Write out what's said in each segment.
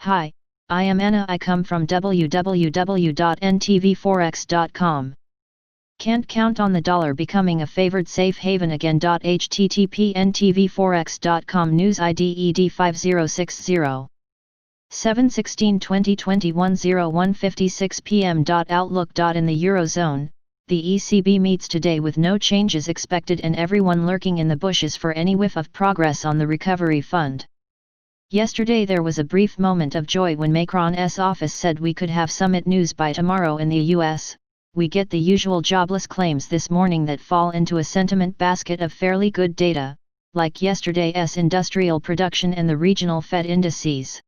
Hi, I am Anna. I come from www.ntvforex.com. Can't count on the dollar becoming a favored safe haven again. http ntvforex.com news ID ED5060 7/16/2021 01:56 p.m. Outlook. In the Eurozone, the ECB meets today with no changes expected and everyone lurking in the bushes for any whiff of progress on the recovery fund. Yesterday there was a brief moment of joy when Macron's office said we could have summit news by tomorrow in the US. We get the usual jobless claims this morning that fall into a sentiment basket of fairly good data, like yesterday's industrial production and the regional Fed indices.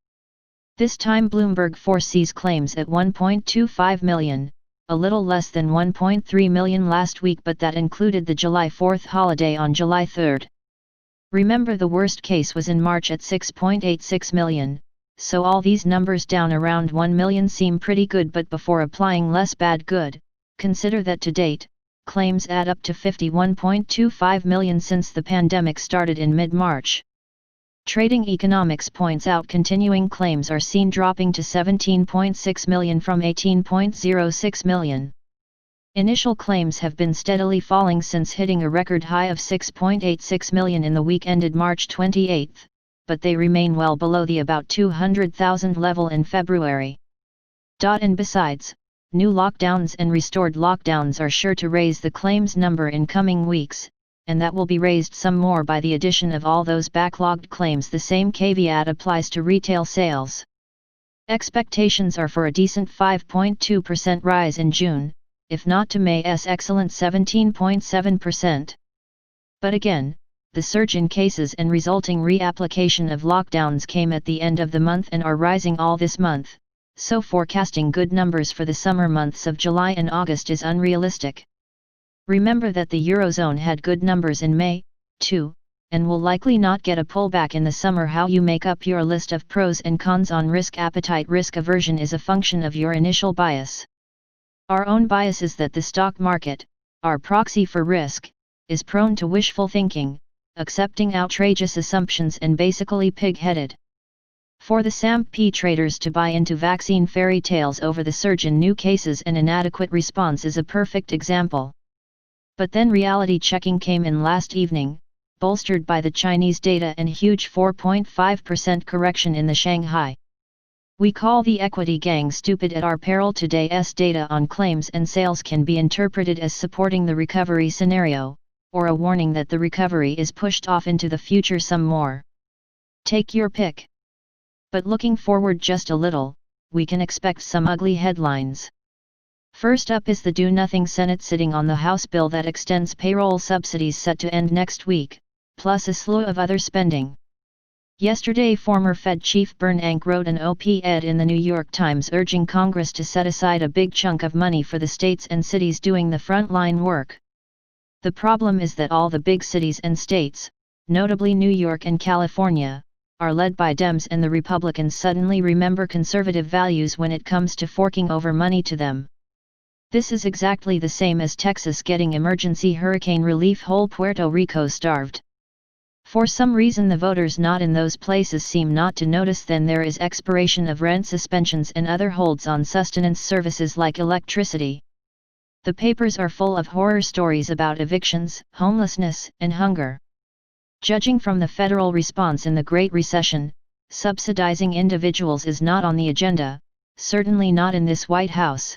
This time Bloomberg foresees claims at 1.25 million, a little less than 1.3 million last week, but that included the July 4th holiday on July 3rd. Remember, the worst case was in March at 6.86 million, so all these numbers down around 1 million seem pretty good, but before applying less bad good, consider that to date, claims add up to 51.25 million since the pandemic started in mid-March. Trading Economics points out continuing claims are seen dropping to 17.6 million from 18.06 million. Initial claims have been steadily falling since hitting a record high of 6.86 million in the week ended March 28, but they remain well below the about 200,000 level in February. And besides, new lockdowns and restored lockdowns are sure to raise the claims number in coming weeks, and that will be raised some more by the addition of all those backlogged claims. The same caveat applies to retail sales. Expectations are for a decent 5.2% rise in June, if not to May's excellent 17.7%. But again, the surge in cases and resulting reapplication of lockdowns came at the end of the month and are rising all this month, so forecasting good numbers for the summer months of July and August is unrealistic. Remember that the Eurozone had good numbers in May, too, and will likely not get a pullback in the summer. How you make up your list of pros and cons on risk appetite, risk aversion is a function of your initial bias. Our own bias is that the stock market, our proxy for risk, is prone to wishful thinking, accepting outrageous assumptions and basically pig-headed. For the S&P traders to buy into vaccine fairy tales over the surge in new cases and inadequate response is a perfect example. But then reality checking came in last evening, bolstered by the Chinese data and huge 4.5% correction in the Shanghai. We call the equity gang stupid at our peril. Today's data on claims and sales can be interpreted as supporting the recovery scenario, or a warning that the recovery is pushed off into the future some more. Take your pick. But looking forward just a little, we can expect some ugly headlines. First up is the do-nothing Senate sitting on the House bill that extends payroll subsidies set to end next week, plus a slew of other spending. Yesterday former Fed Chief Bernanke wrote an op-ed in the New York Times urging Congress to set aside a big chunk of money for the states and cities doing the frontline work. The problem is that all the big cities and states, notably New York and California, are led by Dems, and the Republicans suddenly remember conservative values when it comes to forking over money to them. This is exactly the same as Texas getting emergency hurricane relief while Puerto Rico starved. For some reason the voters not in those places seem not to notice. Then there is expiration of rent suspensions and other holds on sustenance services like electricity. The papers are full of horror stories about evictions, homelessness, and hunger. Judging from the federal response in the Great Recession, subsidizing individuals is not on the agenda, certainly not in this White House.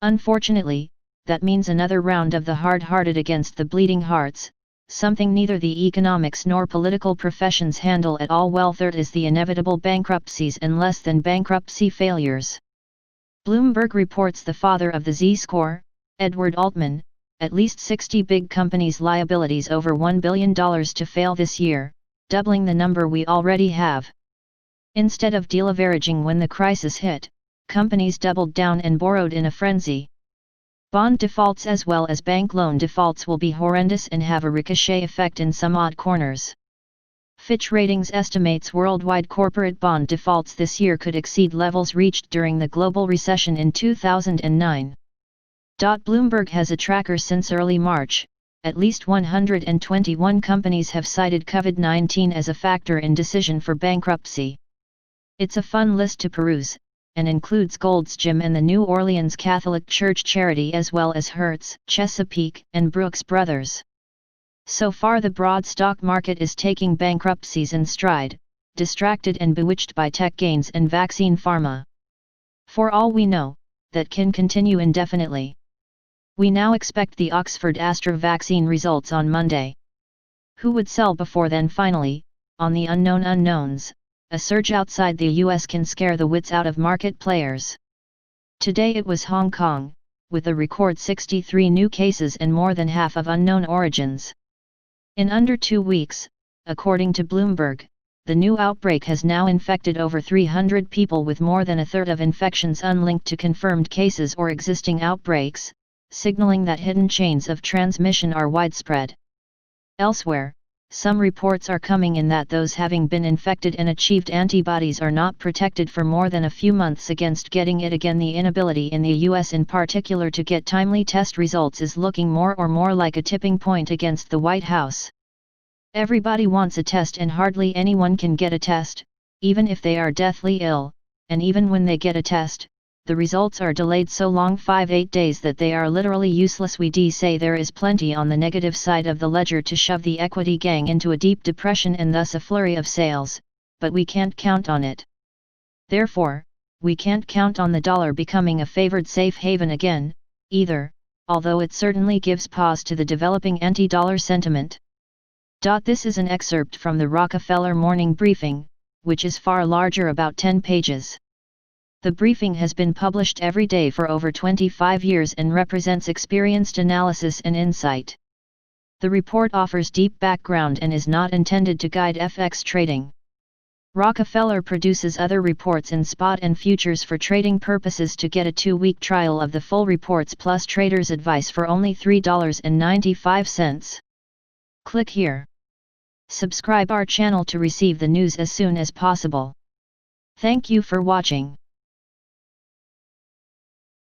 Unfortunately, that means another round of the hard-hearted against the bleeding hearts, something neither the economics nor political professions handle at all well. Third is the inevitable bankruptcies and less than bankruptcy failures. Bloomberg reports the father of the Z-score, Edward Altman, at least 60 big companies' liabilities over $1 billion to fail this year, doubling the number we already have. Instead of deleveraging when the crisis hit, companies doubled down and borrowed in a frenzy. Bond defaults as well as bank loan defaults will be horrendous and have a ricochet effect in some odd corners. Fitch Ratings estimates worldwide corporate bond defaults this year could exceed levels reached during the global recession in 2009. Bloomberg has a tracker since early March. At least 121 companies have cited COVID-19 as a factor in decision for bankruptcy. It's a fun list to peruse, and includes Gold's Gym and the New Orleans Catholic Church charity as well as Hertz, Chesapeake, and Brooks Brothers. So far the broad stock market is taking bankruptcies in stride, distracted and bewitched by tech gains and vaccine pharma. For all we know, that can continue indefinitely. We now expect the Oxford Astra vaccine results on Monday. Who would sell before then? Finally, on the unknown unknowns, a surge outside the US can scare the wits out of market players. Today it was Hong Kong, with a record 63 new cases and more than half of unknown origins. In under 2 weeks, according to Bloomberg, the new outbreak has now infected over 300 people, with more than a third of infections unlinked to confirmed cases or existing outbreaks, signaling that hidden chains of transmission are widespread. Elsewhere, some reports are coming in that those having been infected and achieved antibodies are not protected for more than a few months against getting it again. The inability in the US in particular to get timely test results is looking more and more like a tipping point against the White House. Everybody wants a test and hardly anyone can get a test, even if they are deathly ill, and even when they get a test, the results are delayed so long, 5-8 days, that they are literally useless. We say there is plenty on the negative side of the ledger to shove the equity gang into a deep depression and thus a flurry of sales, but we can't count on it. Therefore, we can't count on the dollar becoming a favored safe haven again, either, although it certainly gives pause to the developing anti-dollar sentiment. This is an excerpt from the Rockefeller Morning Briefing, which is far larger, about 10 pages. The briefing has been published every day for over 25 years and represents experienced analysis and insight. The report offers deep background and is not intended to guide FX trading. Rockefeller produces other reports in spot and futures for trading purposes. To get a 2-week trial of the full reports plus trader's advice for only $3.95. Click here. Subscribe our channel to receive the news as soon as possible. Thank you for watching.